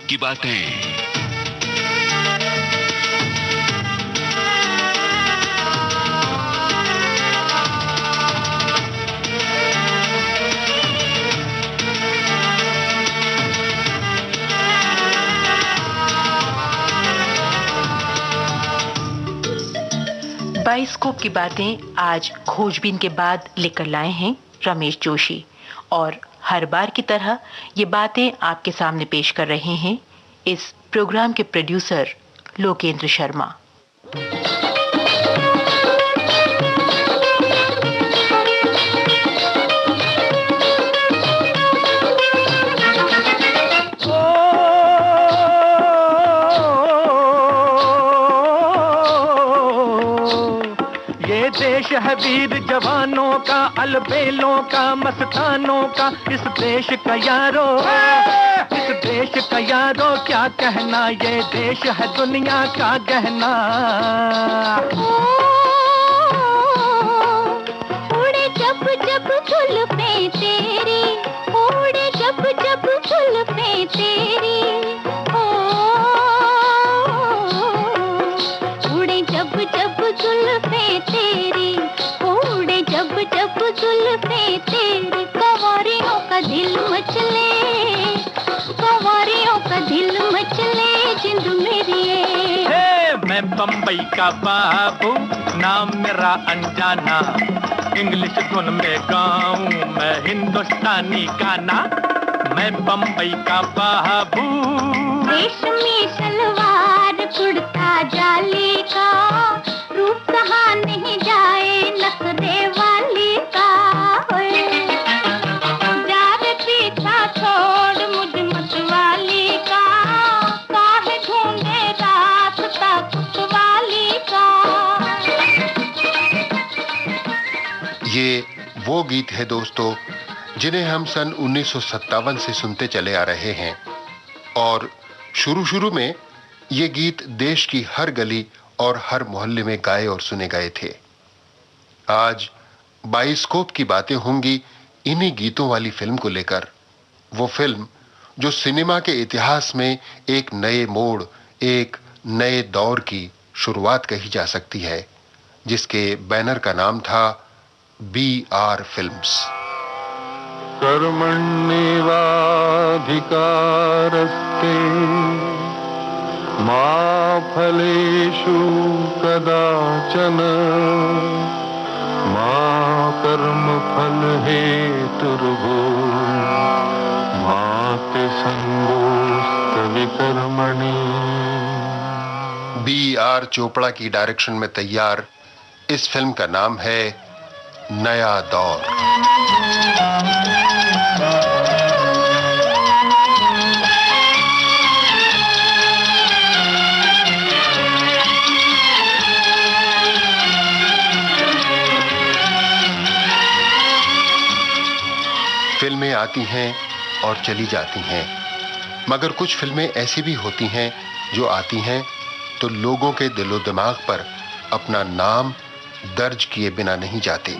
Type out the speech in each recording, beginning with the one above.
की बातें। बाइस्कोप की बातें आज खोजबीन के बाद लेकर लाए हैं रमेश जोशी, और हर बार की तरह ये बातें आपके सामने पेश कर रहे हैं इस प्रोग्राम के प्रोड्यूसर लोकेंद्र शर्मा। देश है वीर जवानों का, अलबेलों का, मस्तानों का, इस देश का यारो, इस देश का यारो क्या कहना, ये देश है दुनिया का गहना। उड़े जब जब जुल्फें तेरी, उड़े जब जब जुल्फें तेरी, उड़े जब जब जुल्फें तेरी, उड़े जब जब जुल्फें तेरी, कंवारियों का दिल मचले, कंवारियों का दिल मचले, जिंद मेरी है। मैं बम्बई का बाबू, नाम मेरा अनजाना, इंग्लिश धुन में गाऊं मैं हिंदुस्तानी गाना। मैं बम्बई का बाबू, रेशमी सलवार कुर्ता जाली का, रूप कहाँ नहीं जाए नखरे वाली का। जार पीछा छोड़ मुझ मतवाली का, काहे ढूंढे रास्ता कुतवाली का। ये वो गीत है दोस्तों जिन्हें हम सन 1957 से सुनते चले आ रहे हैं, और शुरू में ये गीत देश की हर गली और हर मोहल्ले में गाए और सुने गए थे। आज बाइस्कोप की बातें होंगी इन्हीं गीतों वाली फिल्म को लेकर। वो फिल्म जो सिनेमा के इतिहास में एक नए मोड़, एक नए दौर की शुरुआत कही जा सकती है, जिसके बैनर का नाम था BR फिल्म्स। कर्मण्येवाधिकारस्ते मा फलेषु कदाचन मा कर्मफल हेतुर्भूः मा ते संगोऽस्त्वविकर्मणि। BR चोपड़ा की डायरेक्शन में तैयार इस फिल्म का नाम है नया दौर। फिल्में आती हैं और चली जाती हैं, मगर कुछ फिल्में ऐसी भी होती हैं जो आती हैं तो लोगों के दिलो दिमाग पर अपना नाम दर्ज किए बिना नहीं जाती।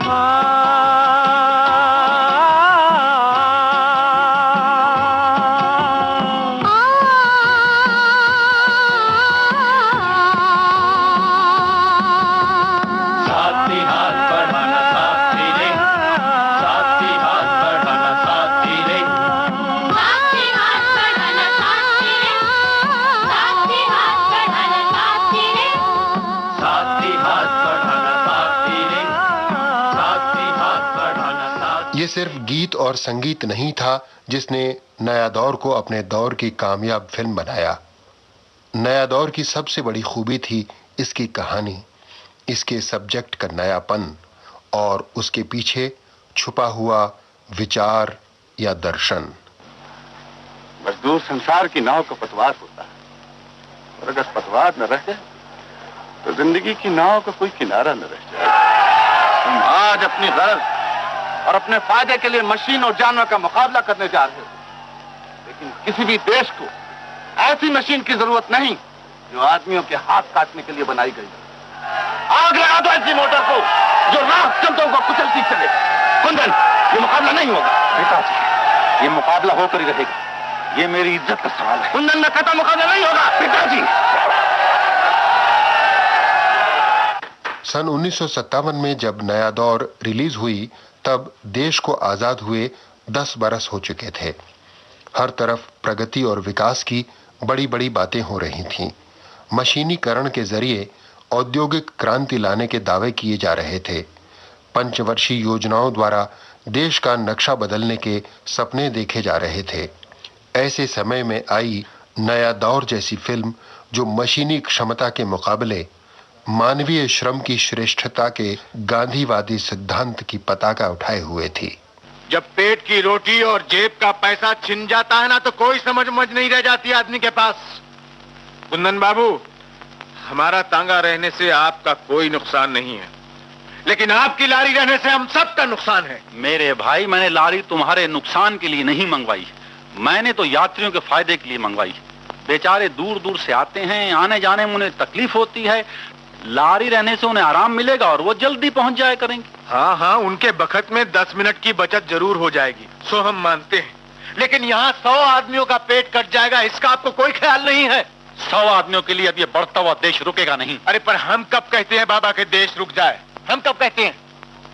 ये सिर्फ गीत और संगीत नहीं था जिसने नया दौर को अपने दौर की कामयाब फिल्म बनाया। नया दौर की सबसे बड़ी खूबी थी इसकी कहानी, इसके सब्जेक्ट का नयापन और उसके पीछे छुपा हुआ विचार या दर्शन। मजदूर संसार की नाव का पतवार होता है, और अगर पतवार न रहे तो जिंदगी की नाव का कोई किनारा न रह जाए। तुम आज अपनी गरज और अपने फायदे के लिए मशीन और जानवर का मुकाबला करने जा रहे हो, लेकिन किसी भी देश को ऐसी मशीन की जरूरत नहीं जो आदमियों के हाथ काटने के लिए बनाई गई। आग लगा दो ऐसी मोटर को जो राह चलते हुए कुचलती चले। कुंदन, ये मुकाबला नहीं होगा। पिताजी, ये मुकाबला होकर ही रहेगा। ये मेरी इज्जत का सवाल है। कुंदन में खत्म मुकाबला नहीं होगा पिताजी। सन 1957 में जब नया दौर रिलीज हुई तब देश को आजाद हुए 10 बरस हो चुके थे। हर तरफ प्रगति और विकास की बड़ी बड़ी बातें हो रही थीं। मशीनीकरण के जरिए औद्योगिक क्रांति लाने के दावे किए जा रहे थे। पंचवर्षीय योजनाओं द्वारा देश का नक्शा बदलने के सपने देखे जा रहे थे। ऐसे समय में आई नया दौर जैसी फिल्म जो मशीनी क्षमता के मुकाबले मानवीय श्रम की श्रेष्ठता के गांधीवादी सिद्धांत की पताका उठाए हुए थी। जब पेट की रोटी और जेब का पैसा छिन जाता है ना तो कोई समझ नहीं रह जाती आदमी के पास। कुंदन बाबू, हमारा तांगा रहने से आपका कोई नुकसान नहीं है, लेकिन आपकी लारी रहने से हम सबका नुकसान है। मेरे भाई, मैंने लारी तुम्हारे नुकसान के लिए नहीं मंगवाई, मैंने तो यात्रियों के फायदे के लिए मंगवाई। बेचारे दूर दूर से आते हैं, आने जाने में उन्हें तकलीफ होती है। लारी रहने से उन्हें आराम मिलेगा और वो जल्दी पहुंच जाया करेंगे। हाँ हाँ, उनके बखत में 10 मिनट की बचत जरूर हो जाएगी, सो हम मानते हैं, लेकिन यहाँ 100 आदमियों का पेट कट जाएगा, इसका आपको कोई ख्याल नहीं है। 100 आदमियों के लिए अब ये बढ़ता हुआ देश रुकेगा नहीं। अरे पर हम कब कहते हैं बाबा के देश रुक जाए? हम कब कहते हैं?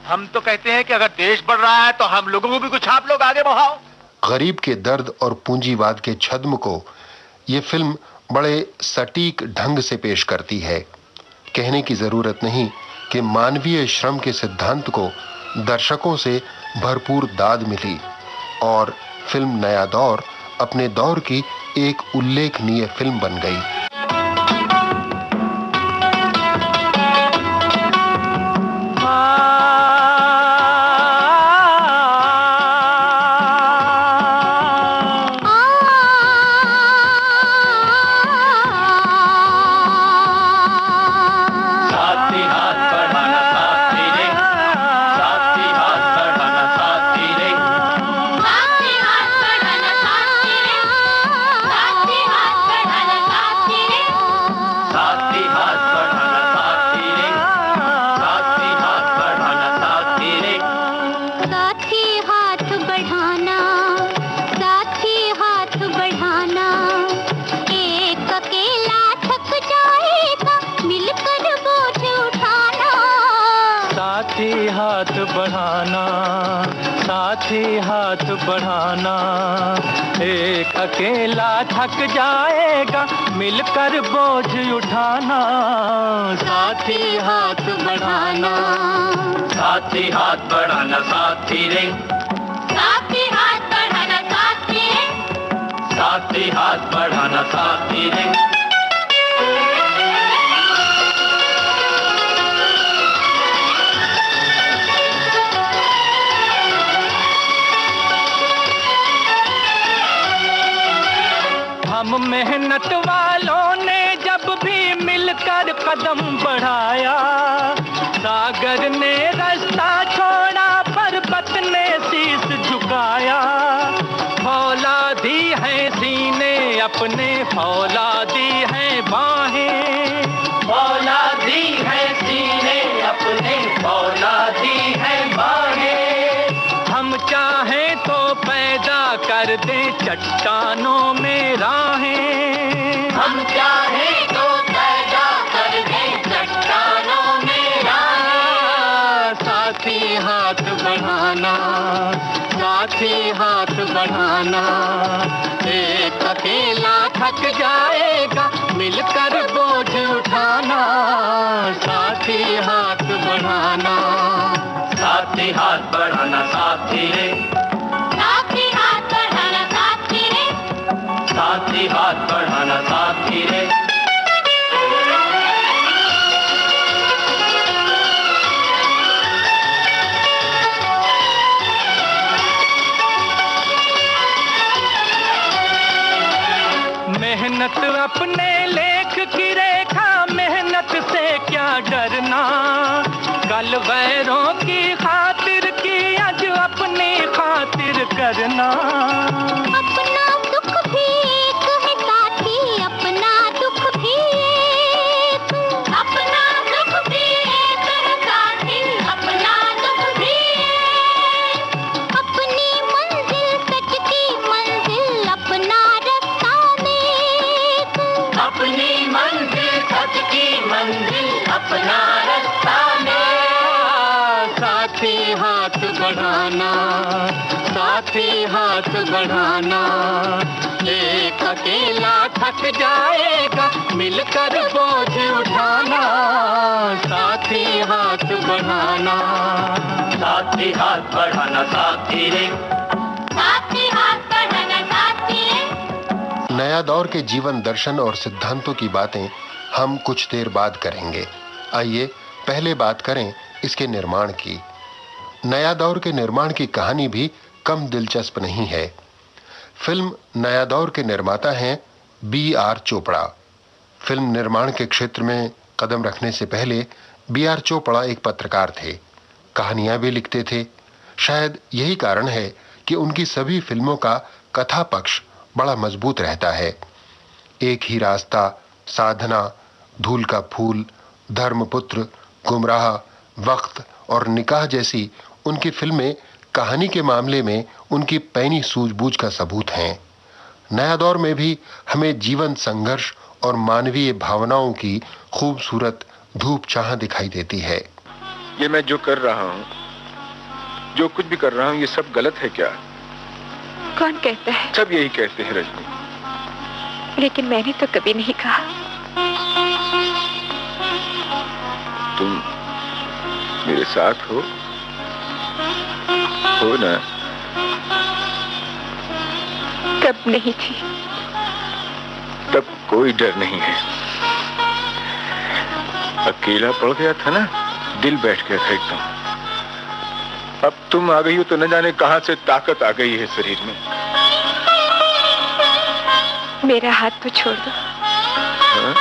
हम तो कहते हैं कि अगर देश बढ़ रहा है तो हम लोगों को भी कुछ आप लोग आगे बढ़ाओ। गरीब के दर्द और पूंजीवाद के छद्म को ये फिल्म बड़े सटीक ढंग से पेश करती है। कहने की जरूरत नहीं कि मानवीय श्रम के सिद्धांत को दर्शकों से भरपूर दाद मिली और फिल्म नया दौर अपने दौर की एक उल्लेखनीय फिल्म बन गई। हाथ बढ़ाना, एक अकेला थक जाएगा, मिलकर बोझ उठाना। साथी हाथ बढ़ाना, साथी हाथ बढ़ाना साथी रे, साथी हाथ बढ़ाना साथी रे, साथी हाथ बढ़ाना साथी रे। हम मेहनत वालों ने जब भी मिलकर कदम बढ़ाया, सागर ने रास्ता छोड़ा, पर्वत ने शीश झुकाया। फौलादी है सीने अपने, फौलादी है बाहें, फौलादी है सीने अपने, फौलादी है बाहें। हम चाहें तो पैदा कर दे चट्टानों में राहें, हम चाहें तो पैदा कर दे चट्टानों में राहें। साथी हाथ बढ़ाना, साथी हाथ बढ़ाना, एक अकेला थक जाएगा, मिलकर बोझ उठाना। साथी हाथ बढ़ाना, साथी हाथ बढ़ाना साथी रे, साथी हाथ बढ़ाना साथी रे, अपना रास्ता में। साथी हाथ बढ़ाना, साथी हाथ बढ़ाना, एक अकेला थक जाएगा, मिलकर बोझ उठाना। साथी हाथ बढ़ाना, साथी हाथ बढ़ाना, साथी रे, साथी हाथ बढ़ाना, साथी रे। नया दौर के जीवन दर्शन और सिद्धांतों की बातें हम कुछ देर बाद करेंगे। आइए पहले बात करें इसके निर्माण की। नया दौर के निर्माण की कहानी भी कम दिलचस्प नहीं है। फिल्म नया दौर के निर्माता हैं B.R. चोपड़ा। फिल्म निर्माण के क्षेत्र में कदम रखने से पहले B.R. चोपड़ा एक पत्रकार थे, कहानियां भी लिखते थे। शायद यही कारण है कि उनकी सभी फिल्मों का कथा पक्ष बड़ा मजबूत रहता है। एक ही रास्ता, साधना, धूल का फूल, धर्मपुत्र, गुमराह, वक्त और निकाह जैसी उनकी फिल्में कहानी के मामले में उनकी पैनी सूझबूझ का सबूत हैं। नया दौर में भी हमें जीवन संघर्ष और मानवीय भावनाओं की खूबसूरत धूप छाह दिखाई देती है। ये मैं जो कर रहा हूँ, जो कुछ भी कर रहा हूँ, ये सब गलत है क्या? कौन कहता है? सब यही कहते हैं रजनी। लेकिन मैंने तो कभी नहीं कहा। तुम मेरे साथ हो ना? कब नहीं थी? तब कोई डर नहीं है। अकेला पड़ गया था ना, दिल बैठ गया था एकदम। अब तुम आ गई हो तो न जाने कहां से ताकत आ गई है शरीर में। मेरा हाथ तो छोड़ दो। हाँ?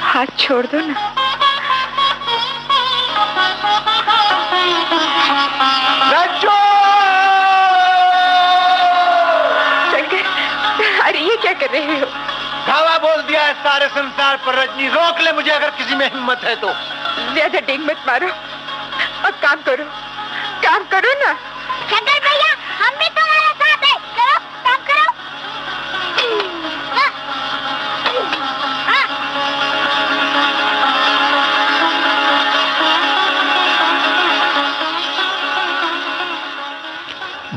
हाथ छोड़ दो ना। शंकर, अरे ये क्या कर रहे हो? धावा बोल दिया है सारे संसार पर रजनी। रोक ले मुझे अगर किसी में हिम्मत है तो। ज्यादा डेंग मत मारो और काम करो, काम करो ना। शंकर भैया, हम भी तुम्हारे साथ हैं। करो, काम करो।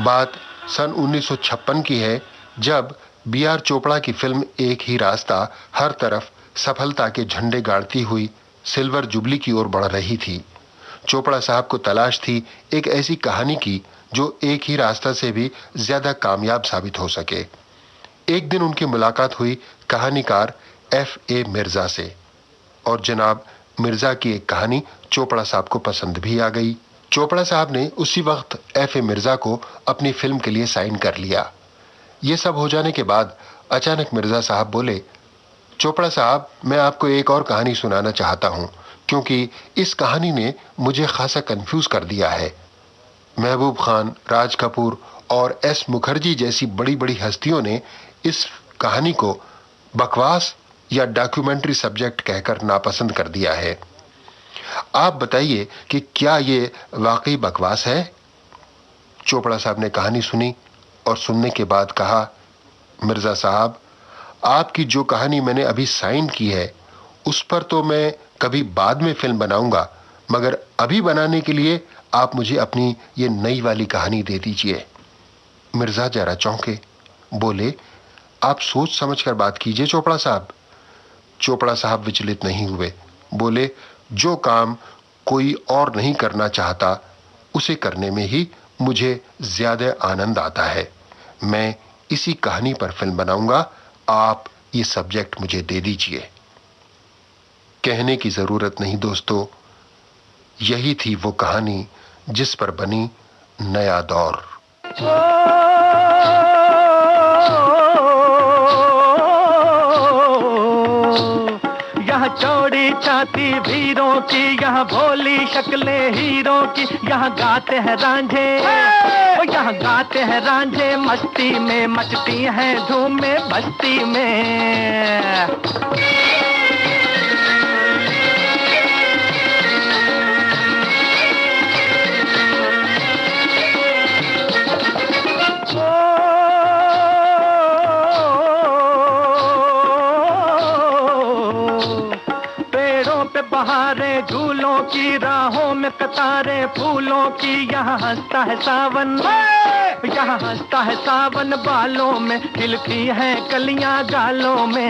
बात सन 1956 की है, जब B.R. चोपड़ा की फिल्म एक ही रास्ता हर तरफ सफलता के झंडे गाड़ती हुई सिल्वर जुबली की ओर बढ़ रही थी। चोपड़ा साहब को तलाश थी एक ऐसी कहानी की जो एक ही रास्ता से भी ज्यादा कामयाब साबित हो सके। एक दिन उनकी मुलाकात हुई कहानीकार F.A. मिर्जा से, और जनाब मिर्जा की एक कहानी चोपड़ा साहब को पसंद भी आ गई। चोपड़ा साहब ने उसी वक्त F.A. मिर्जा को अपनी फिल्म के लिए साइन कर लिया। ये सब हो जाने के बाद अचानक मिर्जा साहब बोले, चोपड़ा साहब, मैं आपको एक और कहानी सुनाना चाहता हूं, क्योंकि इस कहानी ने मुझे खासा कंफ्यूज कर दिया है। महबूब खान, राज कपूर और S. मुखर्जी जैसी बड़ी बड़ी हस्तियों ने इस कहानी को बकवास या डॉक्यूमेंट्री सब्जेक्ट कहकर नापसंद कर दिया है। आप बताइए कि क्या ये वाकई बकवास है? चोपड़ा साहब ने कहानी सुनी और सुनने के बाद कहा, मिर्जा साहब, आपकी जो कहानी मैंने अभी साइन की है उस पर तो मैं कभी बाद में फिल्म बनाऊंगा, मगर अभी बनाने के लिए आप मुझे अपनी ये नई वाली कहानी दे दीजिए। मिर्जा जरा चौंके, बोले, आप सोच समझ कर बात कीजिए चोपड़ा साहब। चोपड़ा साहब विचलित नहीं हुए, बोले, जो काम कोई और नहीं करना चाहता उसे करने में ही मुझे ज्यादा आनंद आता है। मैं इसी कहानी पर फिल्म बनाऊंगा, आप ये सब्जेक्ट मुझे दे दीजिए। कहने की जरूरत नहीं दोस्तों, यही थी वो कहानी जिस पर बनी नया दौर। यहाँ चौड़ी छाती वीरों की, यहाँ भोली शक्लें हीरों की, यहाँ गाते हैं रांझे, यहाँ गाते हैं रांझे मस्ती में, मचती हैं धूम में बस्ती में। बहारें झूलों की, राहों में कतारें फूलों की, यहाँ हंसता है सावन, यहाँ हंसता है सावन, बालों में खिलती हैं कलियां गालों में।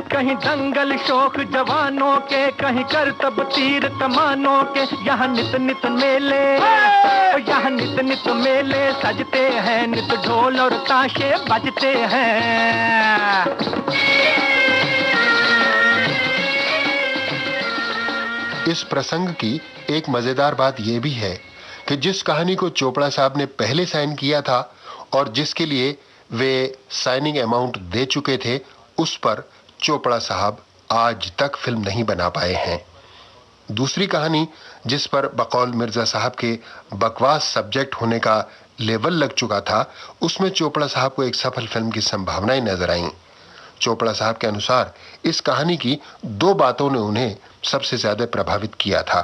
कहीं दंगल शौक जवानों के, कहीं करतब तीर कमानों के, यहाँ नित नित मेले, यहाँ नित नित मेले सजते हैं, नित ढोल और ताशे बजते हैं। इस प्रसंग की एक मजेदार बात यह भी है कि जिस कहानी को चोपड़ा साहब ने पहले साइन किया था और जिसके लिए वे साइनिंग अमाउंट दे चुके थे, उस पर चोपड़ा साहब आज तक फिल्म नहीं बना पाए हैं। दूसरी कहानी जिस पर बकौल मिर्जा साहब के बकवास सब्जेक्ट होने का लेवल लग चुका था, उसमें चोपड़ा साहब को एक सफल फिल्म की संभावनाएं नजर आईं। चोपड़ा साहब के अनुसार इस कहानी की दो बातों ने उन्हें सबसे ज्यादा प्रभावित किया था।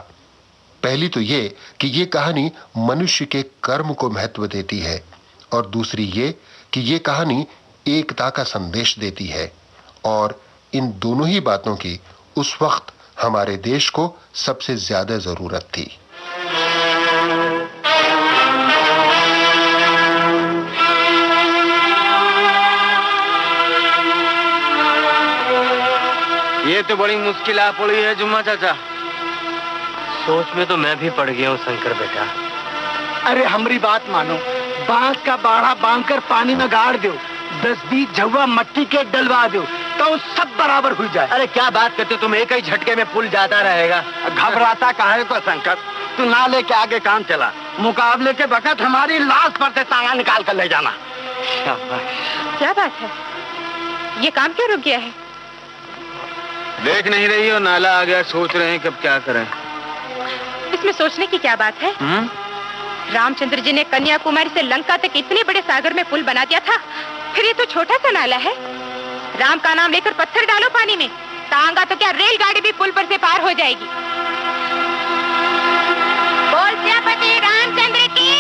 पहली तो ये कि ये कहानी मनुष्य के कर्म को महत्व देती है, और दूसरी ये कि ये कहानी एकता का संदेश देती है, और इन दोनों ही बातों की उस वक्त हमारे देश को सबसे ज्यादा जरूरत थी। ये तो बड़ी मुश्किल आ पड़ी है जुम्मा चाचा। सोच में तो मैं भी पड़ गया हूँ शंकर बेटा। अरे हमारी बात मानो, बांस का बाड़ा बांधकर पानी में गाड़ दो, 10-20 झुआ मट्टी के डलवा दो, तो सब बराबर हो जाए। अरे क्या बात करते हो तुम, एक ही झटके में पुल जाता रहेगा। घबराता काहे को शंकर, तू ना लेके आगे काम चला, मुकाबले के वक्त हमारी लाश पर से तांगा निकाल कर ले जाना। क्या बात है, ये काम क्यों रुक गया है? देख नहीं रही हो, नाला आ गया, सोच रहे हैं कब क्या करें। इसमें सोचने की क्या बात है? रामचंद्र जी ने कन्याकुमारी से लंका तक इतने बड़े सागर में पुल बना दिया था, फिर ये तो छोटा सा नाला है। राम का नाम लेकर पत्थर डालो पानी में, तांगा तो क्या रेलगाड़ी भी पुल पर से पार हो जाएगी। बोल सियापति रामचंद्र की।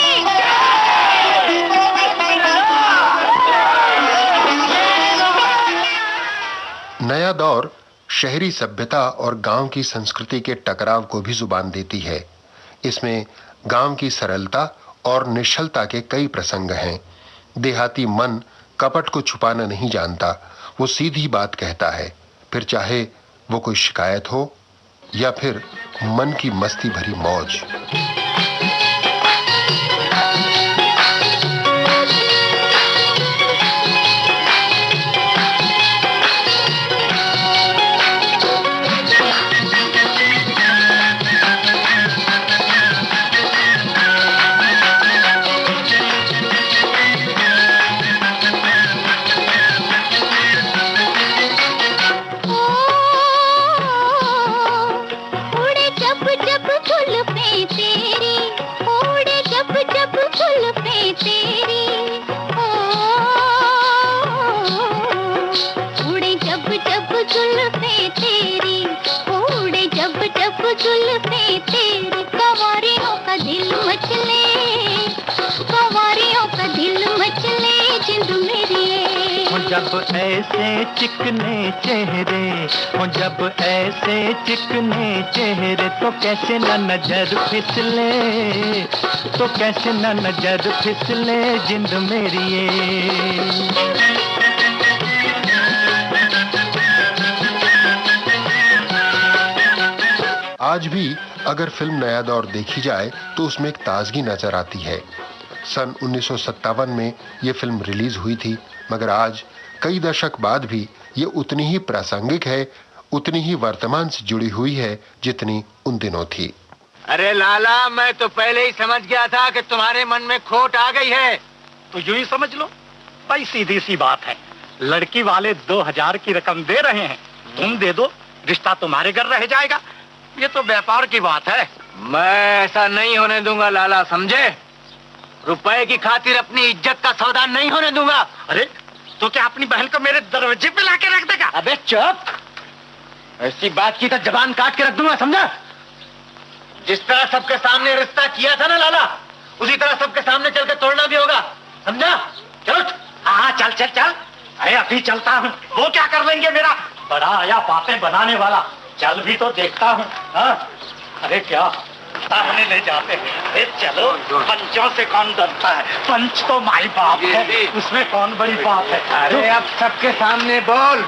नया दौर शहरी सभ्यता और गांव की संस्कृति के टकराव को भी जुबान देती है। इसमें गांव की सरलता और निश्चलता के कई प्रसंग हैं। देहाती मन कपट को छुपाना नहीं जानता, वो सीधी बात कहता है, फिर चाहे वो कोई शिकायत हो या फिर मन की मस्ती भरी मौज। जब ऐसे चिकने चेहरे हो, जब ऐसे चिकने चेहरे, तो कैसे न नजर फिसले, तो कैसे न नजर फिसले जिंद मेरी ये। आज भी अगर फिल्म नया दौर देखी जाए तो उसमें एक ताजगी नजर आती है। सन 1957 में ये फिल्म रिलीज हुई थी, मगर आज कई दशक बाद भी ये उतनी ही प्रासंगिक है, उतनी ही वर्तमान से जुड़ी हुई है जितनी उन दिनों थी। अरे लाला, मैं तो पहले ही समझ गया था कि तुम्हारे मन में खोट आ गई है। तो यूं ही समझ लो भाई, सीधी सी बात है, लड़की वाले 2000 की रकम दे रहे हैं, तुम दे दो, रिश्ता तुम्हारे घर रह जाएगा। ये तो व्यापार की बात है। मैं ऐसा नहीं होने दूंगा लाला, समझे? रुपए की खातिर अपनी इज्जत का सौदा नहीं होने दूंगा। अरे तो क्या अपनी बहन को मेरे दरवाजे पे लाके रख देगा? अबे चुप, ऐसी बात की तो जबान काट के रख दूंगा, समझा? जिस तरह सबके सामने रिश्ता किया था ना लाला, उसी तरह सबके सामने चल के तोड़ना भी होगा, समझा? चलो। हाँ चल चल चल। अरे अभी चलता हूँ। वो क्या कर लेंगे मेरा? बड़ा आया बातें बनाने वाला। चल भी तो देखता हूँ। हाँ? अरे क्या सामने ले जाते हैं। अरे चलो, पंचों से कौन डरता है? पंच तो माई बाप है, उसमें कौन बड़ी बात है? अरे अब सबके सामने बोल,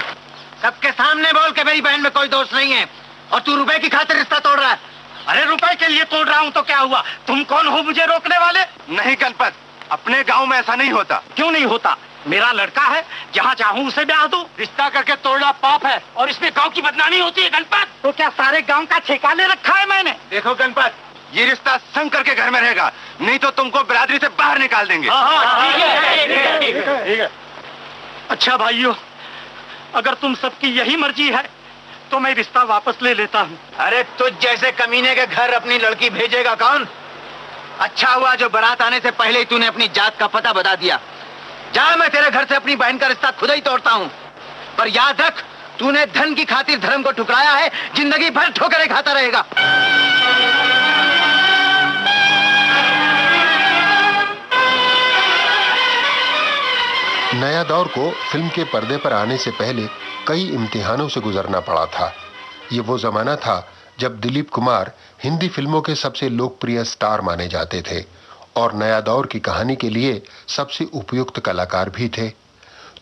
सबके सामने बोल के मेरी बहन में कोई दोष नहीं है और तू रुपए की खातिर रिश्ता तोड़ रहा है। अरे रुपए के लिए तोड़ रहा हूँ तो क्या हुआ? तुम कौन हो मुझे रोकने वाले? नहीं गणपत, अपने गांव में ऐसा नहीं होता। क्यों नहीं होता? मेरा लड़का है, जहाँ चाहूँ उसे ब्याह दूं। रिश्ता करके तोड़ना पाप है और इसमें गांव की बदनामी होती है। गणपत, तो क्या सारे गांव का ठेका ले रखा है मैंने? देखो गणपत, ये रिश्ता शंकर के घर में रहेगा, नहीं तो तुमको बिरादरी से बाहर निकाल देंगे। ठीक है। अच्छा भाइयों, अगर तुम सबकी यही मर्जी है तो मैं रिश्ता वापस ले लेता हूँ। अरे तुझ जैसे कमीने के घर अपनी लड़की भेजेगा कौन? अच्छा हुआ जो बारात आने से पहले ही तूने अपनी जात का पता बता दिया। जा, मैं तेरे घर से अपनी बहन का रिश्ता खुद ही तोड़ता हूँ, पर याद रख, तूने धन की खातिर धर्म को ठुकराया है, जिंदगी भर ठोकरें खाता रहेगा। नया दौर को फिल्म के पर्दे पर आने से पहले कई इम्तिहानों से गुजरना पड़ा था। ये वो जमाना था जब दिलीप कुमार हिंदी फिल्मों के सबसे लोकप्रिय स्टार माने जाते थे और नया दौर की कहानी के लिए सबसे उपयुक्त कलाकार भी थे।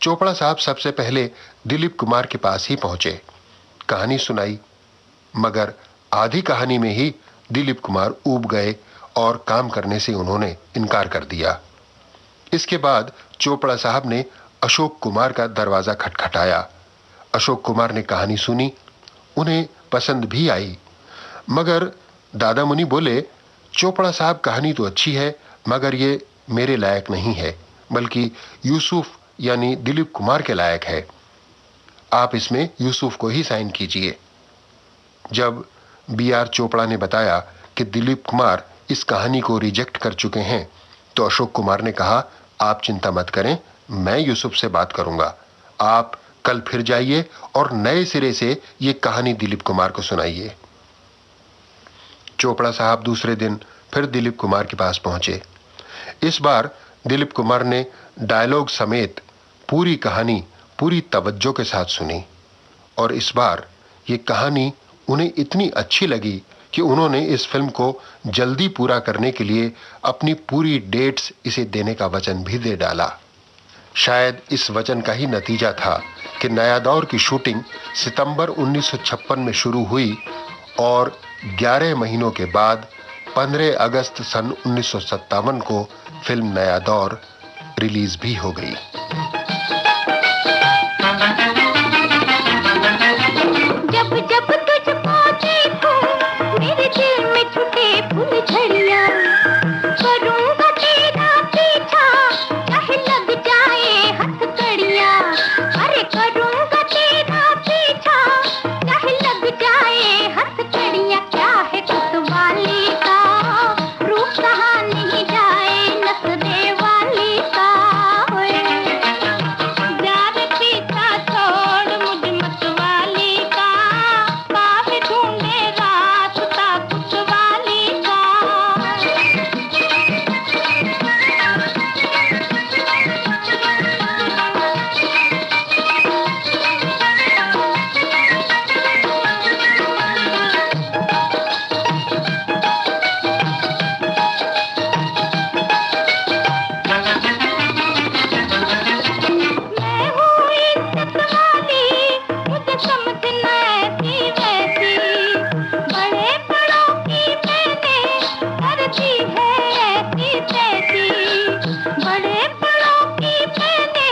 चोपड़ा साहब सबसे पहले दिलीप कुमार के पास ही पहुंचे, कहानी सुनाई, मगर आधी कहानी में ही दिलीप कुमार ऊब गए और काम करने से उन्होंने इनकार कर दिया। इसके बाद चोपड़ा साहब ने अशोक कुमार का दरवाजा खटखटाया। अशोक कुमार ने कहानी सुनी, उन्हें पसंद भी आई, मगर दादा मुनि बोले, चोपड़ा साहब कहानी तो अच्छी है, मगर ये मेरे लायक नहीं है, बल्कि यूसुफ यानी दिलीप कुमार के लायक है। आप इसमें यूसुफ को ही साइन कीजिए। जब B.R. चोपड़ा ने बताया कि दिलीप कुमार इस कहानी को रिजेक्ट कर चुके हैं, तो अशोक कुमार ने कहा, आप चिंता मत करें, मैं यूसुफ से बात करूंगा। आप कल फिर जाइए और नए सिरे से ये कहानी दिलीप कुमार को सुनाइए। चोपड़ा साहब दूसरे दिन फिर दिलीप कुमार के पास पहुंचे। इस बार दिलीप कुमार ने डायलॉग समेत पूरी कहानी पूरी तवज्जो के साथ सुनी और इस बार ये कहानी उन्हें इतनी अच्छी लगी कि उन्होंने इस फिल्म को जल्दी पूरा करने के लिए अपनी पूरी डेट्स इसे देने का वचन भी दे डाला। शायद इस वचन का ही नतीजा था कि नया दौर की शूटिंग सितंबर 1956 में शुरू हुई और 11 महीनों के बाद 15 अगस्त सन 1957 को फिल्म नया दौर रिलीज भी हो गई। जब जब तुझको देखूं मेरे दिल में छुटे फूल झड़ियां, करूंगा तेरा पीछा चाहे लग जाए हथकड़ियां। अरे करूंगा तेरा पीछा चाहे लग जाए हथकड़ियां। क्या है कुतवाली का रूप कहाँ नहीं जाए नसरे वाली का। जाने पीछा छोड़ मुझ मतवाली का, काहे ढूंढे रास्ता कुतवाली का। मैं हूँ इज्जत वाली, मुझे समझना ऐसी वैसी। बड़े बड़ों की मैंने कर दी है ऐसी तैसी। बड़े बड़ों की मैंने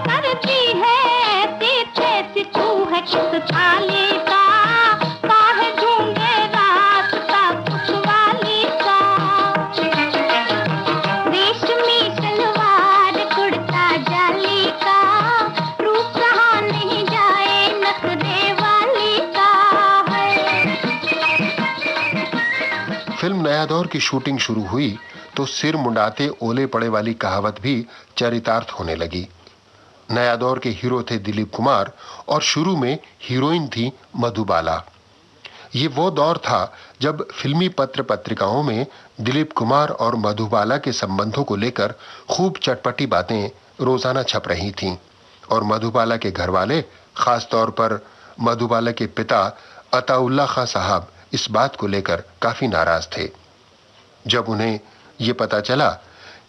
कर दी है ऐसी तैसी। तू है किस थाली का, काहे ढूंढे रास्ता कुतवाली का। रेशमी सलवार कुर्ता जाली का, रूप कहाँ नहीं जाए नखरे वाली का है। फिल्म नया दौर की शूटिंग शुरू हुई तो सिर मुंडाते ओले पड़े वाली कहावत भी चरितार्थ होने लगी। नया दौर के हीरो थे दिलीप कुमार और शुरू में हीरोइन थी मधुबाला। ये वो दौर था जब फिल्मी पत्र पत्रिकाओं में दिलीप कुमार और मधुबाला के संबंधों को लेकर खूब चटपटी बातें रोजाना छप रही थीं और मधुबाला के घरवाले, खास तौर पर मधुबाला के पिता अताउल्ला खां साहब इस बात को लेकर काफी नाराज थे। जब उन्हें ये पता चला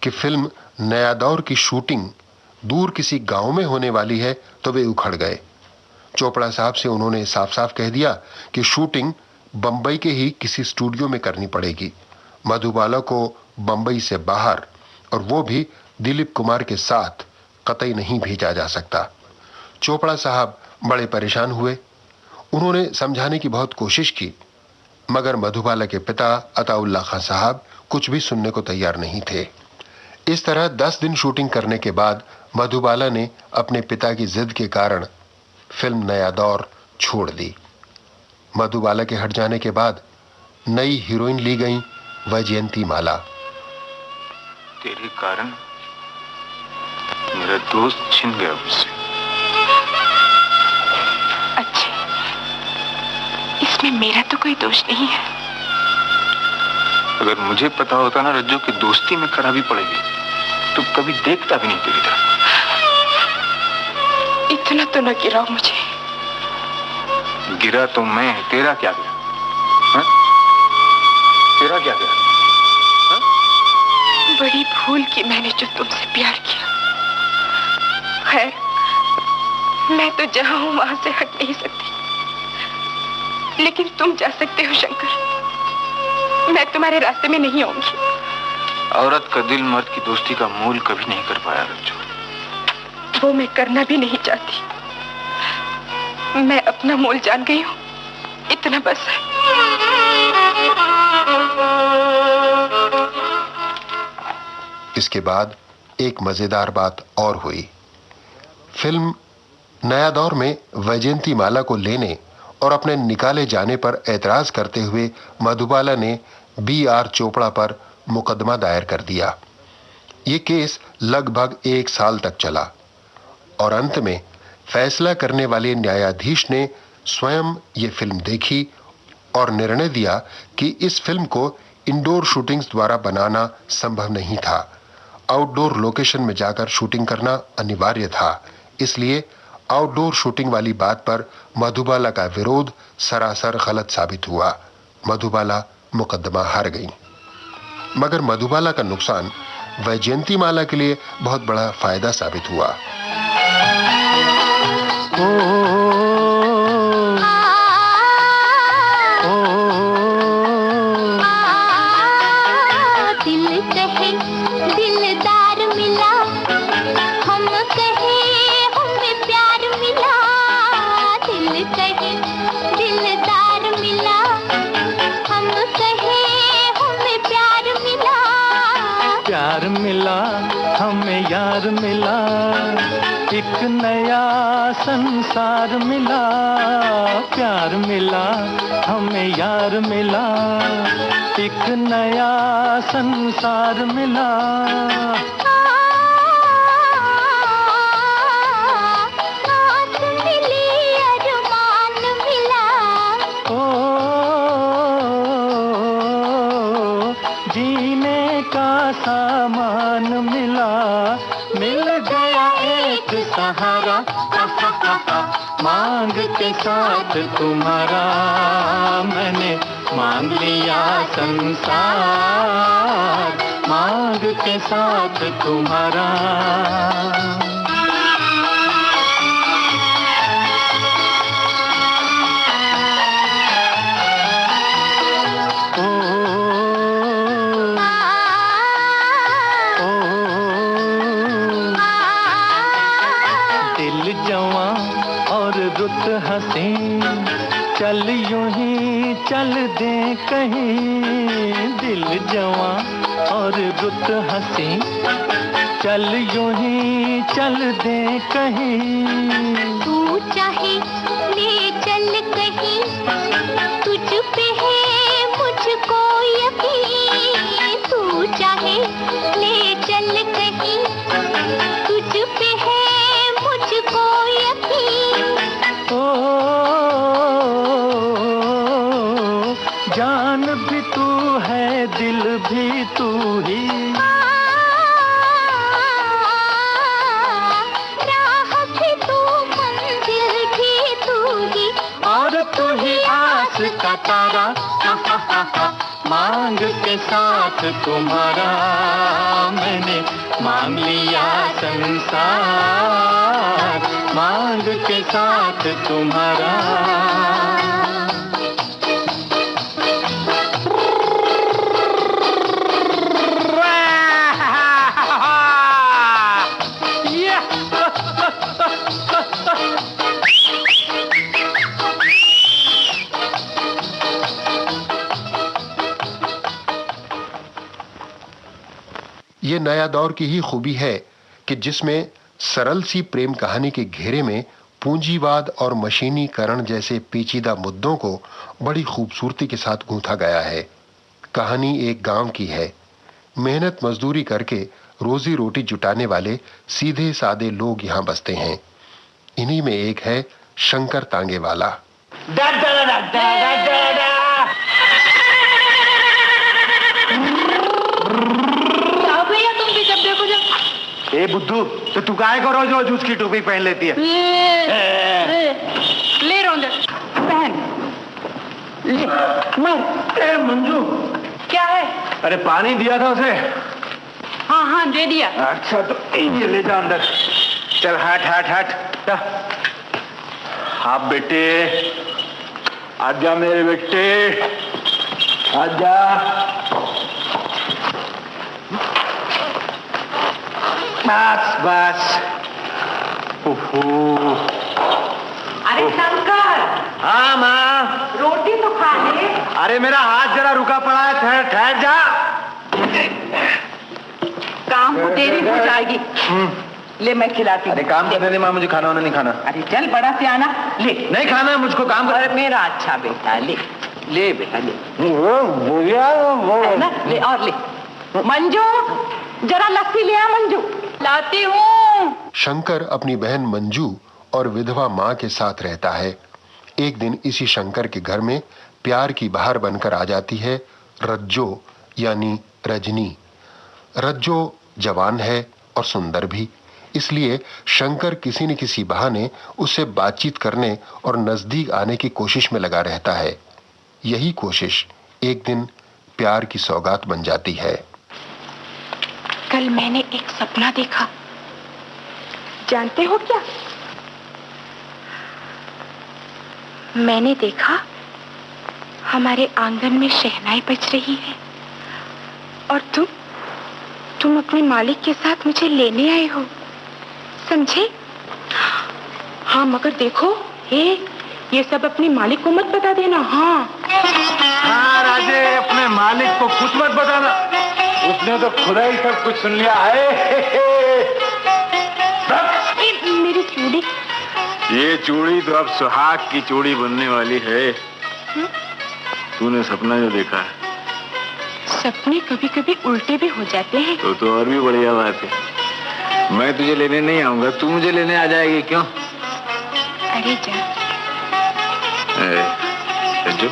कि फिल्म नया दौर की शूटिंग दूर किसी गांव में होने वाली है तो वे उखड़ गए। चोपड़ा साहब से उन्होंने साफ साफ कह दिया कि शूटिंग बंबई के ही किसी स्टूडियो में करनी पड़ेगी। मधुबाला को बंबई से बाहर, और वो भी दिलीप कुमार के साथ, कतई नहीं भेजा जा सकता। चोपड़ा साहब बड़े परेशान हुए। उन्होंने समझाने की बहुत कोशिश की, मगर मधुबाला के पिता अताउल्ला खां साहब कुछ भी सुनने को तैयार नहीं थे। इस तरह 10 दिन शूटिंग करने के बाद मधुबाला ने अपने पिता की जिद के कारण फिल्म नया दौर छोड़ दी। मधुबाला के हट जाने के बाद नई हीरोइन ली गई वैजयंती माला। तेरे कारण मेरा दोस्त छिन गया मुझसे। अच्छा, इसमें मेरा तो कोई दोष नहीं है। अगर मुझे पता होता ना रज्जू की दोस्ती में खराबी पड़ेगी तो कभी देखता भी नहीं तेरी तरफ। इतना तो न गिराओ मुझे। गिरा तो मैं, तेरा क्या गया? हा? तेरा क्या गया? हा? बड़ी भूल की मैंने जो तुमसे प्यार किया। खैर, मैं तो जहां हूं वहां से हट नहीं सकती, लेकिन तुम जा सकते हो शंकर। मैं तुम्हारे रास्ते में नहीं आऊंगी। औरत का दिल मर्द की दोस्ती का मोल कभी नहीं कर पाया रज्जू। वो मैं करना भी नहीं चाहती। मैं अपना मोल जान गई हूं, इतना बस है। इसके बाद एक मजेदार बात और हुई। फिल्म नया दौर में वैजयंती माला को लेने और अपने निकाले जाने पर ऐतराज करते हुए मधुबाला ने B.R. चोपड़ा पर मुकदमा दायर कर दिया। ये केस लगभग 1 साल तक चला और अंत में फैसला करने वाले न्यायाधीश ने स्वयं ये फिल्म देखी और निर्णय दिया कि इस फिल्म को इंडोर शूटिंग्स द्वारा बनाना संभव नहीं था। आउटडोर लोकेशन में जाकर शूटिंग करना अनिवार्य था। इसलिए आउटडोर शूटिंग वाली बात पर मधुबाला का विरोध सरासर गलत साबित हुआ। मधुबाला मुकदमा हार गई, मगर मधुबाला का नुकसान वैजयंती माला के लिए बहुत बड़ा फायदा साबित हुआ। दिल कहे दिलदार मिला, हम कहे हमें प्यार मिला। दिल कहे दिलदार मिला, हम कहे हमें प्यार मिला। प्यार मिला, हमें यार मिला, एक नया संसार मिला। प्यार मिला, हमें यार मिला, एक नया संसार मिला। आस मिली, अरमान मिला। जीने का सामान मिला, मिल गया एक सहारा। मांग के साथ तुम्हारा मैंने मांग लिया संसार। मांग के साथ तुम्हारा। रुत हंसी चल यूं ही चल दे कहीं। दिल जवां और रुत हंसी चल यूं ही चल दे कहीं। तू चाहे ले चल कहीं, तुझ पे है मुझको यकीन। तू चाहे ले चल कहीं, तुझ पे है का तारा, मांग के साथ तुम्हारा मैंने मांग लिया संसार, मांग के साथ तुम्हारा। ये नया दौर की ही खूबी है कि जिसमें सरल सी प्रेम कहानी के घेरे में पूंजीवाद और मशीनीकरण जैसे पेचीदा मुद्दों को बड़ी खूबसूरती के साथ गूंथा गया है। कहानी एक गांव की है। मेहनत मजदूरी करके रोजी रोटी जुटाने वाले सीधे सादे लोग यहाँ बसते हैं। इन्हीं में एक है शंकर तांगे वाला। ए बुद्धू, तो तू काहे को रोज रोज उसकी टोपी पहन लेती है? ले रोंदर पहन ले मर। ए मंजू, क्या है? अरे पानी दिया था उसे। हाँ हाँ दे दिया। अच्छा तो ये ले जा अंदर। चल हट हट हट। आप बेटे, आजा मेरे बेटे, आजा। बस बस। अरे शंकर। हाँ माँ। रोटी तो खा ले। अरे मेरा हाथ जरा रुका पड़ा है, ठहर ठहर जा। काम को देरी हो जाएगी। ले मैं खिलाती हूँ। अरे काम करने दे माँ, मुझे खाना वाना नहीं खाना। अरे चल बड़ा से आना। ले नहीं खाना मुझको, काम कर। अरे मेरा अच्छा बेटा, ले ले बेटा ले। ना ले और ले। मंजू जरा लस्सी ले आ। मंजू लाती हूँ। शंकर अपनी बहन मंजू और विधवा माँ के साथ रहता है। एक दिन इसी शंकर के घर में प्यार की बहार बनकर आ जाती है रज्जो यानी रजनी। रज्जो जवान है और सुंदर भी, इसलिए शंकर किसी न किसी बहाने उससे बातचीत करने और नजदीक आने की कोशिश में लगा रहता है। यही कोशिश एक दिन प्यार की सौगात बन जाती है। कल मैंने एक सपना देखा, जानते हो क्या? मैंने देखा हमारे आंगन में शहनाई बज रही है और तुम अपने मालिक के साथ मुझे लेने आए हो, समझे? हाँ मगर देखो, ये सब अपने मालिक को मत बता देना। हाँ हाँ राजे, अपने मालिक को कुछ मत बताना, उसने तो खुदा ही सब कुछ सुन लिया है। मेरी चूड़ी। ये चूड़ी तो अब सुहाग की चूड़ी बनने वाली है। तूने सपना जो देखा है, सपने कभी कभी उल्टे भी हो जाते हैं। तो और भी बढ़िया बात है। मैं तुझे लेने नहीं आऊंगा, तू मुझे लेने आ जाएगी। क्यों? अरे जा। रज्जू,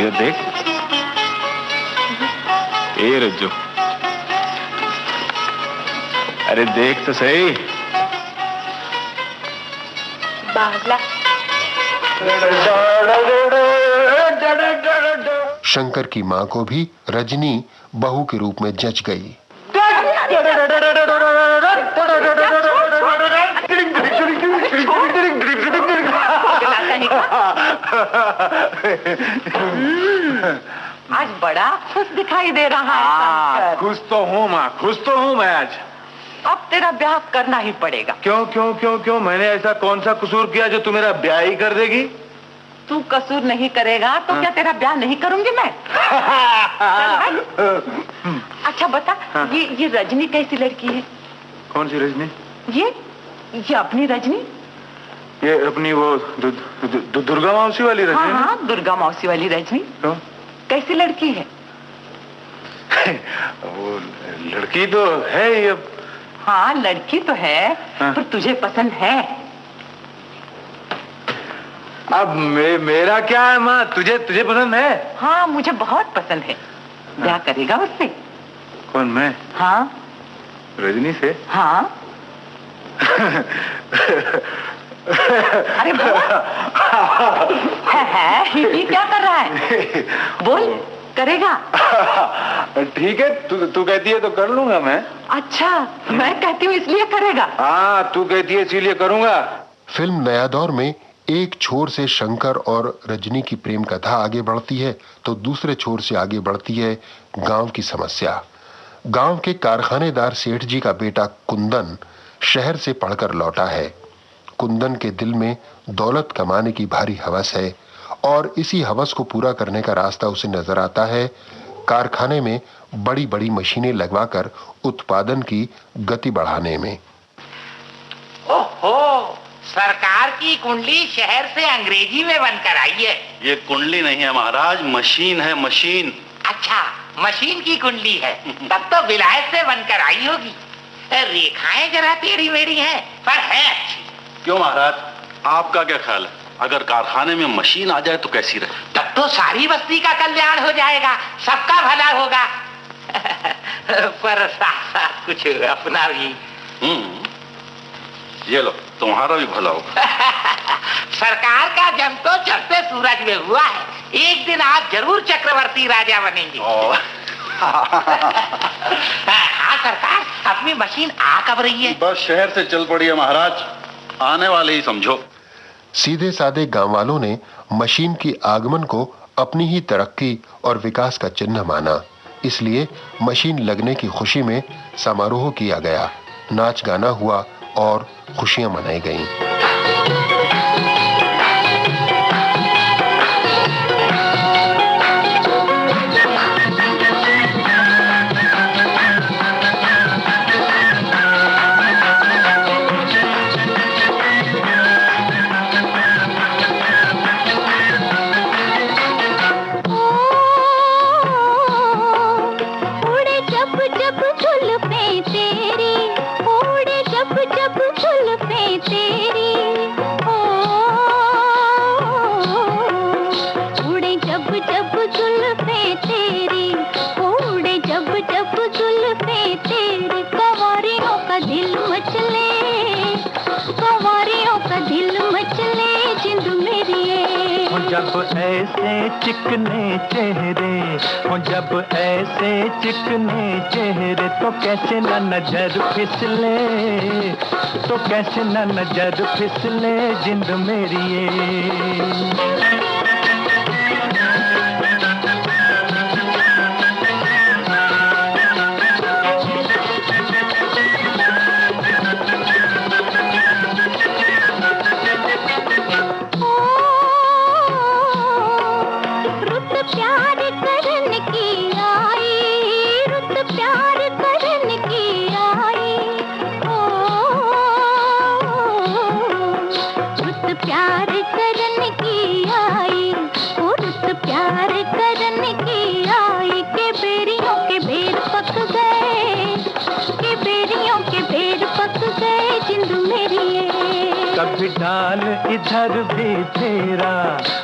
ये देख। ए रज्जू, अरे देख तो सही। बावला। शंकर की माँ को भी रजनी बहू के रूप में जच गई। आज बड़ा खुश दिखाई दे रहा है। खुश तो हूँ माँ, खुश तो हूँ मैं आज। अब तेरा ब्याह करना ही पड़ेगा। क्यों क्यों क्यों क्यों? मैंने ऐसा कौन सा कसूर किया जो तू मेरा ब्याह ही कर देगी? तू कसूर नहीं करेगा तो क्या तेरा ब्याह नहीं करूंगी मैं? अच्छा बता, ये रजनी कैसी लड़की है? कौन सी रजनी? ये अपनी रजनी। ये अपनी वो दुर्गा मौसी वाली रजनी? हाँ, दुर्गा मौसी वाली रजनी। क्यों? कैसी लड़की है? वो लड़की तो है ही। अब हाँ लड़की तो है, पर तुझे पसंद है? अब मेरा क्या है माँ? तुझे पसंद है? हाँ मुझे बहुत पसंद है। ब्याह करेगा उससे? कौन, मैं? हाँ रजनी से? हाँ। अरे ये क्या कर रहा है? बोल, करेगा? ठीक है, तू कहती है तो कर लूंगा मैं। अच्छा, मैं कहती हूँ इसलिए करेगा? हाँ, तू कहती है इसीलिए करूंगा। फिल्म नया दौर में एक छोर से शंकर और रजनी की प्रेम कथा आगे बढ़ती है तो दूसरे छोर से आगे बढ़ती है गांव की समस्या। गांव के कारखानेदार सेठ जी का बेटा कुंदन शहर से पढ़कर लौटा है। कुंदन के दिल में दौलत कमाने की भारी हवस है और इसी हवस को पूरा करने का रास्ता उसे नजर आता है कारखाने में बड़ी बड़ी मशीनें लगवाकर उत्पादन की गति बढ़ाने में। ओहो, सरकार की कुंडली शहर से अंग्रेजी में बनकर आई है। ये कुंडली नहीं है महाराज, मशीन है, मशीन। अच्छा, मशीन की कुंडली है, तब तो विलायत से बनकर आई होगी। रेखाएं जरा टेढ़ी मेढ़ी हैं, पर है अच्छी। क्यों महाराज, आपका क्या ख्याल है? अगर कारखाने में मशीन आ जाए तो कैसी रहे? तब तो सारी बस्ती का कल्याण हो जाएगा, सबका भला होगा। पर साथ साथ कुछ अपना भी। ये लो, तुम्हारा भी भला होगा। सरकार का जन्म तो चढ़ते सूरज में हुआ है, एक दिन आप जरूर चक्रवर्ती राजा बनेंगे। हाँ सरकार, अपनी मशीन आ कब रही है? बस शहर से चल पड़ी है महाराज, आने वाले ही समझो। सीधे साधे गांव वालों ने मशीन की आगमन को अपनी ही तरक्की और विकास का चिन्ह माना, इसलिए मशीन लगने की खुशी में समारोह किया गया, नाच गाना हुआ और खुशियां मनाई गईं। जब ऐसे चिकने चेहरे हो, जब ऐसे चिकने चेहरे तो कैसे न नजर फिसले, तो कैसे न नजर फिसले जिंद मेरी ये। कभी डाल इधर भी फेरा,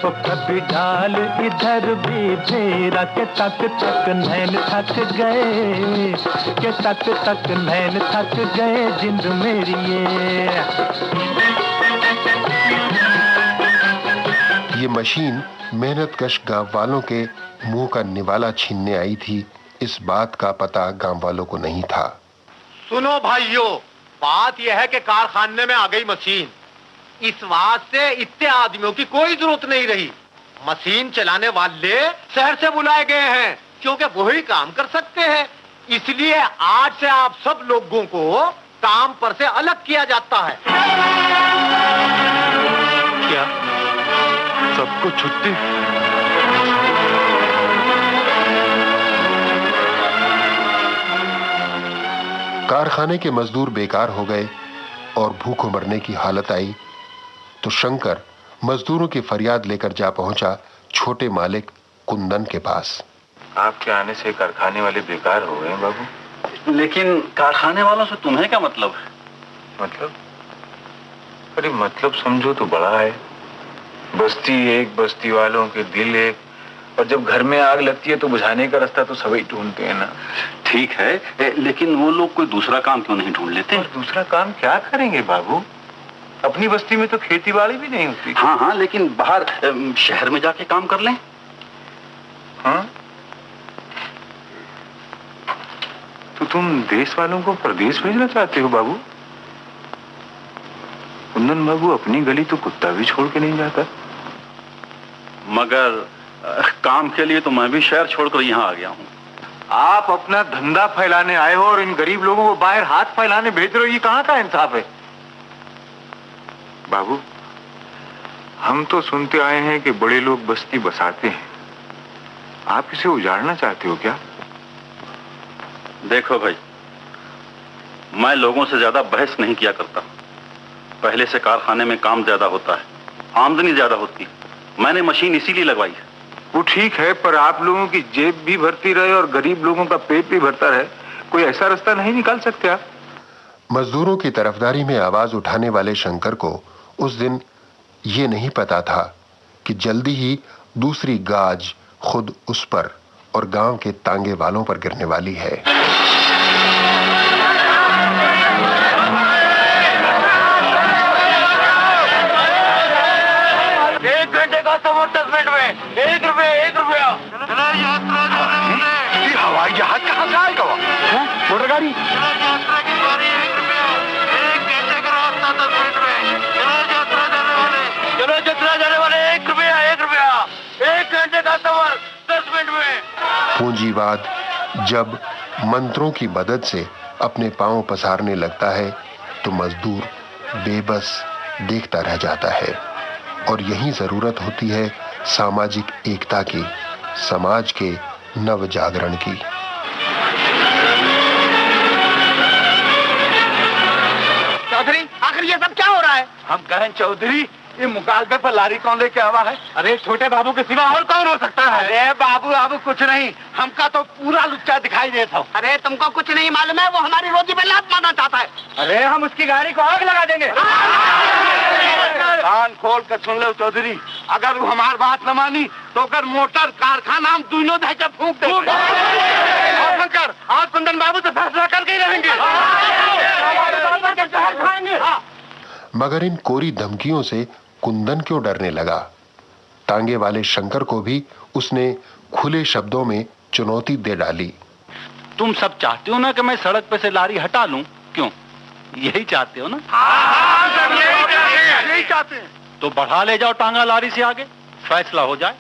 ओ कभी डाल इधर भी फेरा, के तक तक नैन थक गए, के तक तक नैन थक गए जिंद मेरी ये मशीन मेहनतकश गांव वालों के मुंह का निवाला छीनने आई थी, इस बात का पता गांव वालों को नहीं था। सुनो भाइयों, बात यह है कि कारखाने में आ गई मशीन, इस बात से इतने आदमियों की कोई जरूरत नहीं रही। मशीन चलाने वाले शहर से बुलाए गए हैं क्योंकि वही काम कर सकते हैं, इसलिए आज से आप सब लोगों को काम पर से अलग किया जाता है। क्या सबको छुट्टी? कारखाने के मजदूर बेकार हो गए और भूखों मरने की हालत आई तो शंकर मजदूरों की फरियाद लेकर जा पहुंचा छोटे मालिक कुंदन के पास। आपके आने से कारखाने वाले बेकार हो गए बाबू। लेकिन कारखाने वालों से तुम्हें क्या मतलब है? मतलब? अरे मतलब समझो तो बड़ा है। बस्ती एक, बस्ती वालों के दिल एक, और जब घर में आग लगती है तो बुझाने का रास्ता तो सभी ढूंढते हैं ना। ठीक है, लेकिन वो लोग कोई दूसरा काम क्यों नहीं ढूंढ लेते? और दूसरा काम क्या करेंगे बाबू? अपनी बस्ती में तो खेती बाड़ी भी नहीं होती। हाँ हाँ, लेकिन बाहर शहर में जाके काम कर लें। हाँ, तो तुम देश वालों को प्रदेश भेजना चाहते हो बाबू? कुंदन बाबू, अपनी गली तो कुत्ता भी छोड़ के नहीं जाता। मगर काम के लिए तो मैं भी शहर छोड़कर यहाँ आ गया हूँ। आप अपना धंधा फैलाने आए हो और इन गरीब लोगों को बाहर हाथ फैलाने भेज रहे हो, ये कहाँ का इंसाफ है? बाबू, हम तो सुनते आए हैं कि बड़े लोग बस्ती बसाते हैं, आप इसे उजाड़ना चाहते हो क्या? देखो भाई, मैं लोगों से ज्यादा बहस नहीं किया करता। पहले से कारखाने में काम ज्यादा होता है, आमदनी ज्यादा होती है। मैंने मशीन इसीलिए लगवाई है। वो ठीक है, पर आप लोगों की जेब भी भरती रहे और गरीब लोगों का पेट भी भरता रहे, कोई ऐसा रास्ता नहीं निकाल सकते आप? मजदूरों की तरफदारी में आवाज उठाने वाले शंकर को उस दिन ये नहीं पता था कि जल्दी ही दूसरी गाज खुद उस पर और गांव के तांगे वालों पर गिरने वाली है। 1 घंटे का सफर 10 मिनट में 1 रुपया 1 रुपया। ये हवाई जहाज कहाँ से आएगा? मोटर गाड़ी। यात्रा की बारी 1 रुपया, 1 घंटे का रास्ता 10 मिनट में। चलो यात्रा जाने वाले, चलो यात्रा जाने वाले 1 रुपया 1 रुपया, 1 घंटे का सफर 10 मिनट में। पूंजीवाद जब मंत्रों की मदद से अपने पांव पसारने लगता है तो मजदूर बेबस देखता रह जाता है। और यही जरूरत होती है सामाजिक एकता की, समाज के नव जागरण की। चौधरी, आखिर ये सब क्या हो रहा है? हम कहें चौधरी, ये मुकालबे पर लारी कौन लेके आवा है? अरे छोटे बाबू के सिवा और कौन हो सकता है? अरे बाबू कुछ नहीं, हमका तो पूरा लुच्चा दिखाई देता हूँ। अरे तुमको कुछ नहीं मालूम है, वो हमारी रोजी में लात मारना चाहता है। अरे हम उसकी गाड़ी को आग लगा देंगे। कान खोल कर सुन लो चौधरी, अगर वो हमारी बात न मानी तो कर मोटर कारखाना हम दोनों धक्के फूंक देंगे। और शंकर, आज कुंदन बाबू से फैसला करके ही रहेंगे। मगर इन कोरी धमकियों से कुंदन क्यों डरने लगा? तांगे वाले शंकर को भी उसने खुले शब्दों में चुनौती दे डाली। तुम सब चाहते हो ना कि मैं सड़क पे से लारी हटा लूं? क्यों, यही चाहते हो ना? यही चाहते हैं। तो बढ़ा ले जाओ टांगा लारी से आगे, फैसला हो जाए।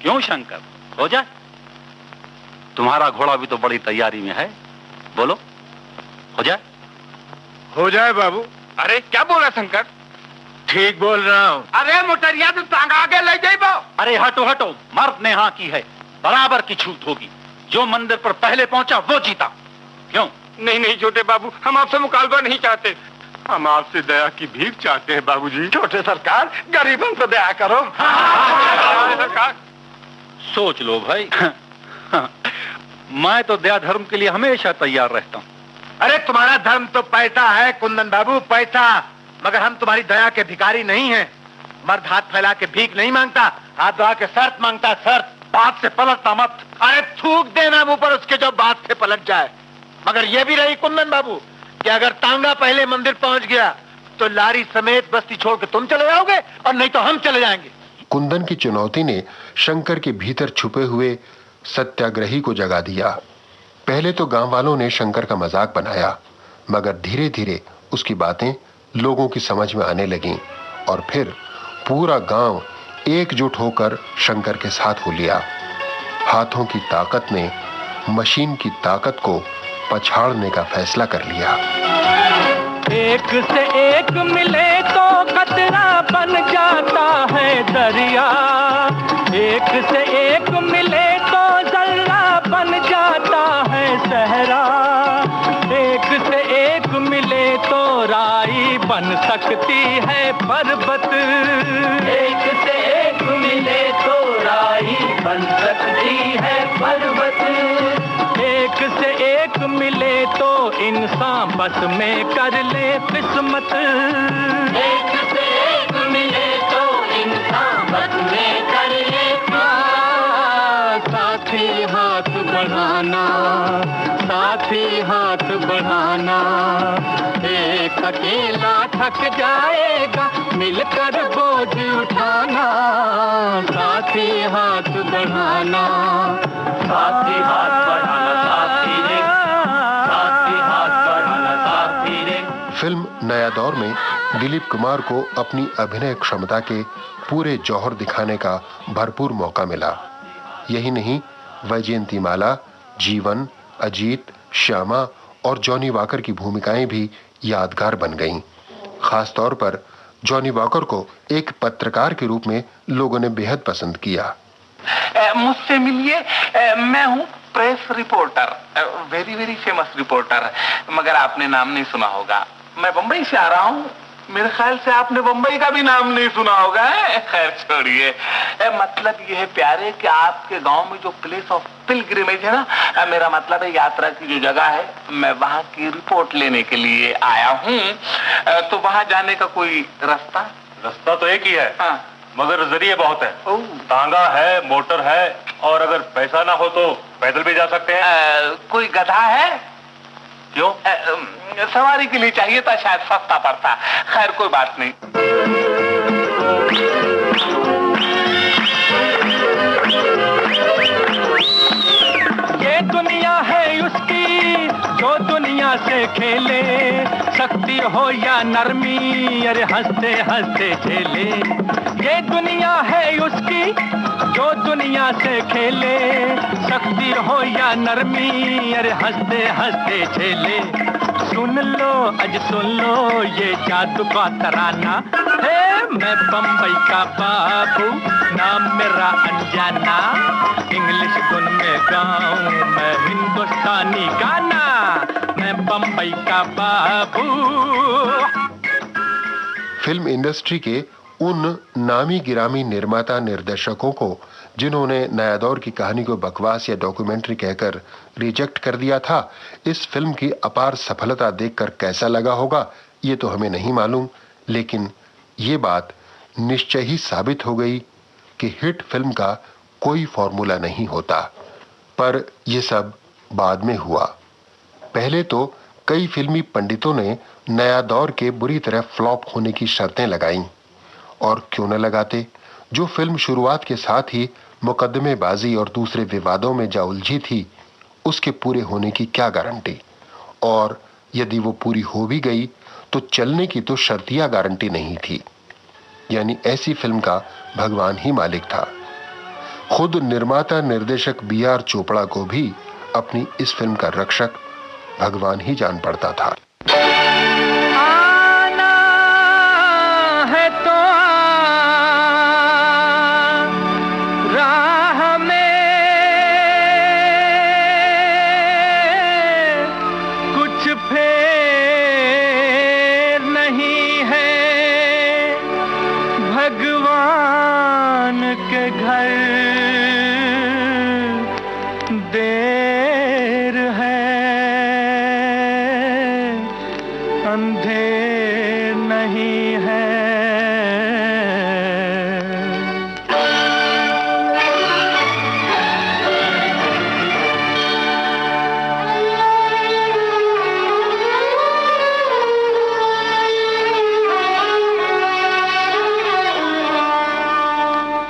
क्यों शंकर, हो जाए? तुम्हारा घोड़ा भी तो बड़ी तैयारी में है, बोलो हो जाए? हो जाए बाबू। अरे क्या बोला शंकर? ठीक बोल रहा हूँ। अरे मोटरिया तो टांगा आगे ले जाइबो। अरे हटो हटो, मर्द ने हाँ की है, बराबर की छूट होगी। जो मंदिर पर पहले पहुंचा वो जीता। क्यों? नहीं छोटे बाबू, हम आपसे मुकालबा नहीं चाहते, हम आपसे दया की भीख चाहते हैं बाबूजी। छोटे सरकार, गरीबों पर दया करो। सरकार, सोच लो भाई। मैं तो दया धर्म के लिए हमेशा तैयार रहता हूँ। अरे तुम्हारा धर्म तो पैसा है कुंदन बाबू, पैसा। मगर हम तुम्हारी दया के भिखारी नहीं हैं। मर्द हाथ फैला के भीख नहीं मांगता, हाथ धोआ के शर्त मांगता, शर्त। बात से पलटना मत। अरे थूक देना मुंह पर उसके जो बात से पलट जाए। मगर ये भी रही कुंदन बाबू कि अगर तांगा पहले मंदिर पहुंच गया तो लारी समेत बस्ती छोड़ के तुम चले जाओगे और नहीं तो हम चले जाएंगे। कुंदन की चुनौती ने शंकर के भीतर छुपे हुए सत्याग्रही को जगा दिया। पहले तो गांव वालों ने शंकर का मजाक बनाया, मगर धीरे धीरे उसकी बातें लोगों की समझ में आने लगीं और फिर पूरा गांव एकजुट होकर शंकर के साथ हो लिया। हाथों की ताकत ने मशीन की ताकत को पछाड़ने का फैसला कर लिया। एक से एक मिले तो कतरा बन जाता है दरिया, एक से एक मिले तो जर्रा बन जाता है सहरा, एक से एक मिले तो राई बन सकती है पर्वत, एक से एक मिले तो राई बन सकती है पर्वत, एक से एक मिले तो इंसान बस में कर ले किस्मत, एक से एक मिले तो इंसान बस में कर ले। साथी हाथ बढ़ाना, साथी हाथ बढ़ाना, एक अकेला थक जाएगा, मिलकर बोझ उठाना, साथी हाथ बढ़ाना, साथी हाथ बढ़ाना, साथी रे, साथी हाथ बढ़ाना, साथी रे। फिल्म नया दौर में दिलीप कुमार को अपनी अभिनय क्षमता के पूरे जौहर दिखाने का भरपूर मौका मिला। यही नहीं, वैजयंतीमाला, जीवन, अजीत, श्यामा और जॉनी वॉकर की भूमिकाएं भी यादगार बन गईं। खास तौर पर जॉनी वॉकर को एक पत्रकार के रूप में लोगों ने बेहद पसंद किया। मुझसे मिलिए, मैं हूँ press reporter, very very famous reporter, मगर आपने नाम नहीं सुना होगा। मैं बम्बई से आ रहा हूँ, मेरे ख्याल से आपने बम्बई का भी नाम नहीं सुना होगा। खैर छोड़िए, मतलब ये है प्यारे कि आपके गांव में जो प्लेस ऑफ पिलग्रिमेज है ना, मेरा मतलब है यात्रा की जो जगह है, मैं वहां की रिपोर्ट लेने के लिए आया हूँ। तो वहां जाने का कोई रास्ता तो एक ही है, हाँ, मगर जरिए बहुत है। तांगा है, मोटर है, और अगर पैसा ना हो तो पैदल भी जा सकते हैं। कोई गधा है? क्यों? सवारी के लिए चाहिए था, शायद सस्ता पड़ता। खैर कोई बात नहीं। ये दुनिया है उसकी जो दुनिया से खेले, शक्ति हो या नरमी, अरे हंसते हंसते झेले। ये दुनिया है उसकी जो दुनिया से खेले, शक्ति हो या नरमी, अरे हंसते हंसते झेले। सुन लो आज सुन लो ये जादू का तराना है, मैं बम्बई का बाबू, नाम मेरा अनजाना, इंग्लिश धुन में गाऊं मैं हिंदुस्तानी गाना, मैं बम्बई का बाबू। फिल्म इंडस्ट्री के उन नामी गिरामी निर्माता निर्देशकों को जिन्होंने नया दौर की कहानी को बकवास या डॉक्यूमेंट्री कहकर रिजेक्ट कर दिया था, इस फिल्म की अपार सफलता देखकर कैसा लगा होगा ये तो हमें नहीं मालूम, लेकिन ये बात निश्चय ही साबित हो गई कि हिट फिल्म का कोई फॉर्मूला नहीं होता। पर यह सब बाद में हुआ। पहले तो कई फिल्मी पंडितों ने नया दौर के बुरी तरह फ्लॉप होने की शर्तें लगाईं, और क्यों न लगाते। जो फिल्म शुरुआत के साथ ही मुकदमेबाजी और दूसरे विवादों में जा उलझी थी, उसके पूरे होने की क्या गारंटी, और यदि वो पूरी हो भी गई तो चलने की तो शर्तिया गारंटी नहीं थी। यानी ऐसी फिल्म का भगवान ही मालिक था। खुद निर्माता निर्देशक B.R. चोपड़ा को भी अपनी इस फिल्म का रक्षक भगवान ही जान पड़ता था। आना है तो राह में कुछ फेर नहीं है, भगवान के घर देर है, अंधेर नहीं है।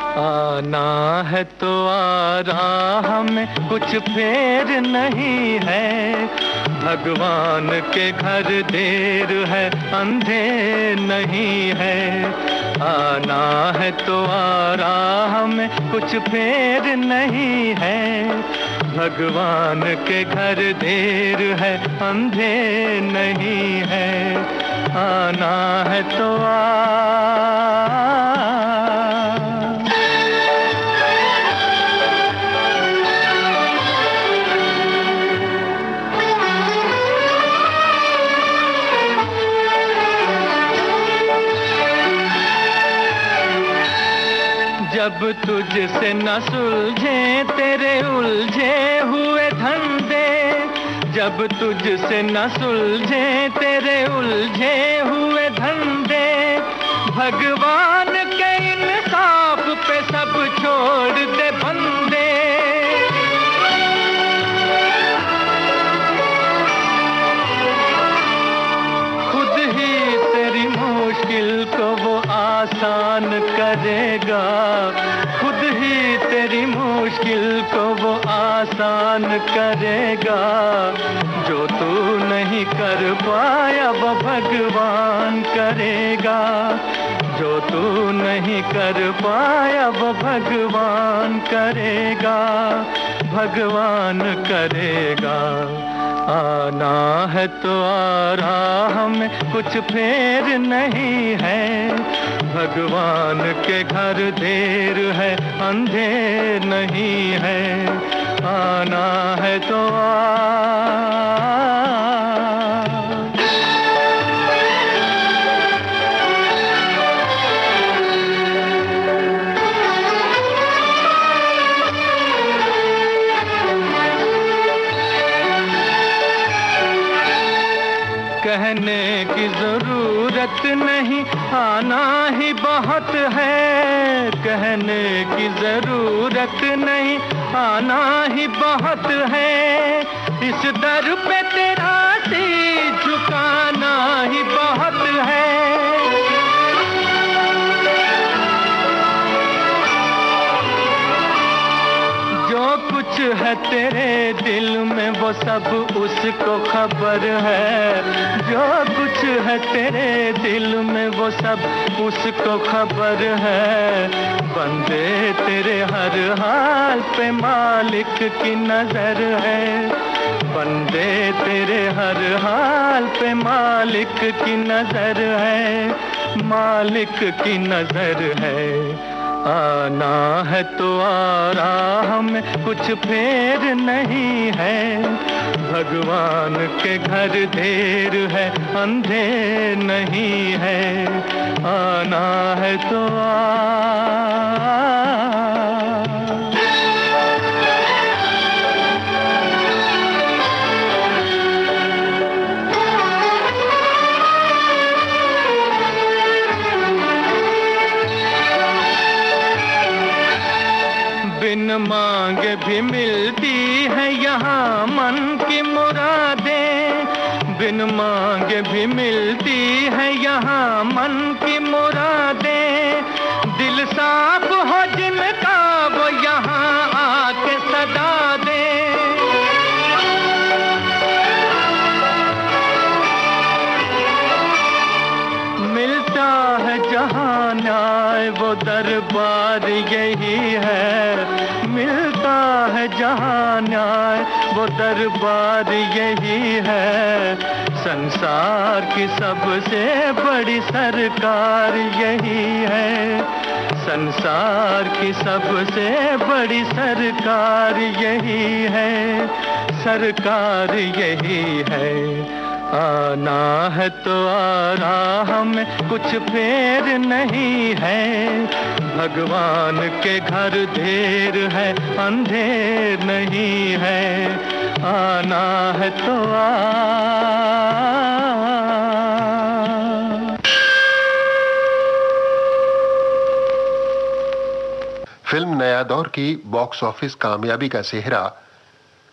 आना है तो आ राह में कुछ फेर नहीं है, भगवान के घर देर है, अंधेर नहीं है। आना है तो आ राह में कुछ फेर नहीं है, भगवान के घर देर है, अंधेर नहीं है। आना है तो आ। जब तुझसे न सुलझे तेरे उलझे हुए धंधे, जब तुझसे न सुलझे तेरे उलझे हुए धंधे, भगवान के इंसाफ पे सब छोड़ दे बंदे। खुद ही आसान करेगा, खुद ही तेरी मुश्किल को वो आसान करेगा। जो तू नहीं कर पाया वो भगवान करेगा, जो तू नहीं कर पाया वो भगवान करेगा, भगवान करेगा। आना है तो आ रहा, हमें कुछ फेर नहीं है। भगवान के घर देर है, अंधेर नहीं है। आना है तो कहने की जरूरत नहीं, आना ही बहुत है। कहने की जरूरत नहीं, आना ही बहुत है। इस दर पे तेरा सिर झुकाना ही बहुत है। जो कुछ है तेरे दिल में वो सब उसको खबर है। जो कुछ है तेरे दिल में वो सब उसको खबर है। बंदे तेरे हर हाल पे मालिक की नजर है। बंदे तेरे हर हाल पे मालिक की नजर है, मालिक की नजर है। आना है तो आ रहा, हमें कुछ फेर नहीं है। भगवान के घर देर है, अंधेर नहीं है। आना है तो बिन मांगे भी मिलती है यहाँ मन की मुरादें। बिन मांगे भी मिलती है यहाँ मन की मुरादें। दिल साफ हो जिनका वो यहाँ आके सदा दे। मिलता है जहाँ न्याय वो दरबार यही है। मिलता है जहाँ न्याय वो दरबार यही है। संसार की सबसे बड़ी सरकार यही है। संसार की सबसे बड़ी सरकार यही है। सरकार यही है। आना है तो आ रहा, हमें कुछ फेर नहीं है। भगवान के घर देर है, अंधेर नहीं है। आना है तो फिल्म नया दौर की बॉक्स ऑफिस कामयाबी का सेहरा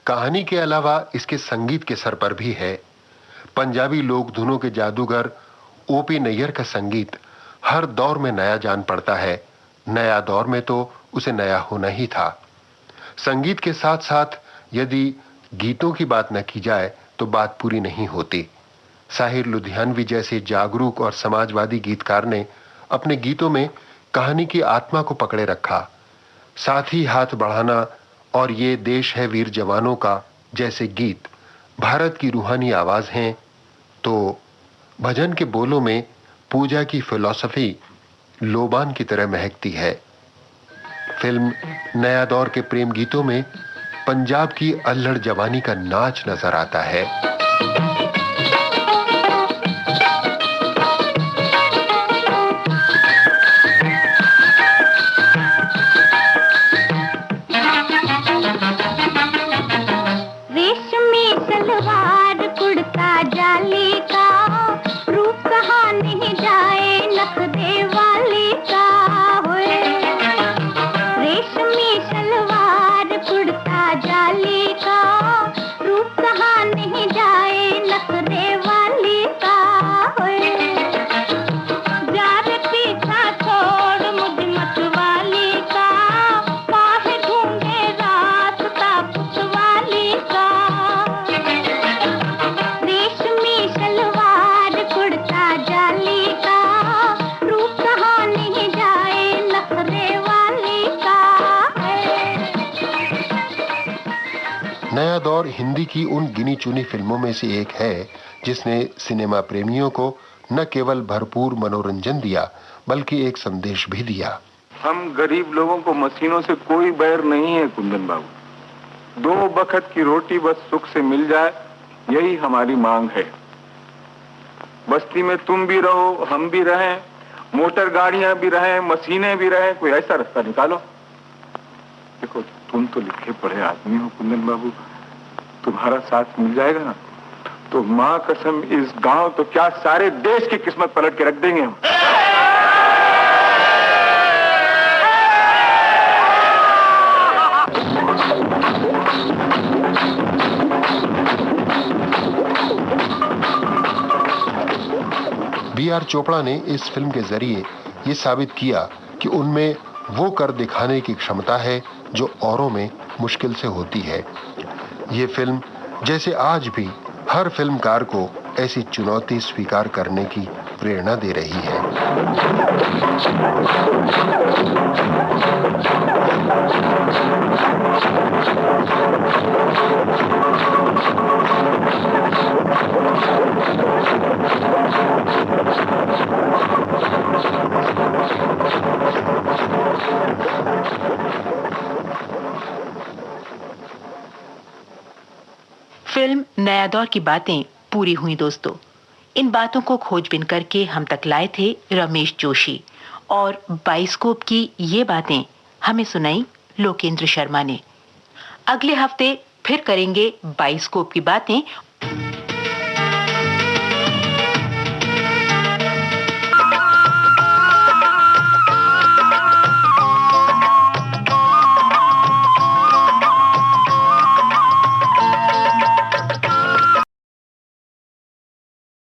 कहानी के अलावा इसके संगीत के सर पर भी है। पंजाबी लोक धुनों के जादूगर ओपी नैयर का संगीत हर दौर में नया जान पड़ता है। नया दौर में तो उसे नया होना ही था। संगीत के साथ साथ यदि गीतों की बात न की जाए तो बात पूरी नहीं होती। साहिर लुधियानवी जैसे जागरूक और समाजवादी गीतकार ने अपने गीतों में कहानी की आत्मा को पकड़े रखा। साथ ही हाथ बढ़ाना और ये देश है वीर जवानों का जैसे गीत भारत की रूहानी आवाज हैं, तो भजन के बोलों में पूजा की फिलॉसफी लोबान की तरह महकती है। फिल्म नया दौर के प्रेम गीतों में पंजाब की अल्हड़ जवानी का नाच नजर आता है। छोड़ और हिंदी की उन गिनी चुनी फिल्मों में से एक है जिसने सिनेमा प्रेमियों को न केवल भरपूर मनोरंजन दिया बल्कि एक संदेश भी दिया। हम गरीब लोगों को मशीनों से कोई बैर नहीं है कुंदन बाबू। 2 बखत की रोटी बस सुख से मिल जाए, यही हमारी मांग है। बस्ती में तुम भी रहो, हम भी रहें, मोटर गाड़ियां भी रहें, मशीनें भी रहें, कोई ऐसा रास्ता निकालो। देखो तुम तो लिखे पढ़े आदमी हो कुंदन बाबू, तुम्हारा साथ मिल जाएगा ना तो माँ कसम इस गांव तो क्या सारे देश की किस्मत पलट के रख देंगे हम। B.R. चोपड़ा ने इस फिल्म के जरिए ये साबित किया कि उनमें वो कर दिखाने की क्षमता है जो औरों में मुश्किल से होती है। ये फिल्म जैसे आज भी हर फिल्मकार को ऐसी चुनौती स्वीकार करने की प्रेरणा दे रही है। फिल्म नया दौर की बातें पूरी हुई दोस्तों। इन बातों को खोजबीन करके हम तक लाए थे रमेश जोशी और बाइस्कोप की ये बातें हमें सुनाई लोकेंद्र शर्मा ने। अगले हफ्ते फिर करेंगे बाइस्कोप की बातें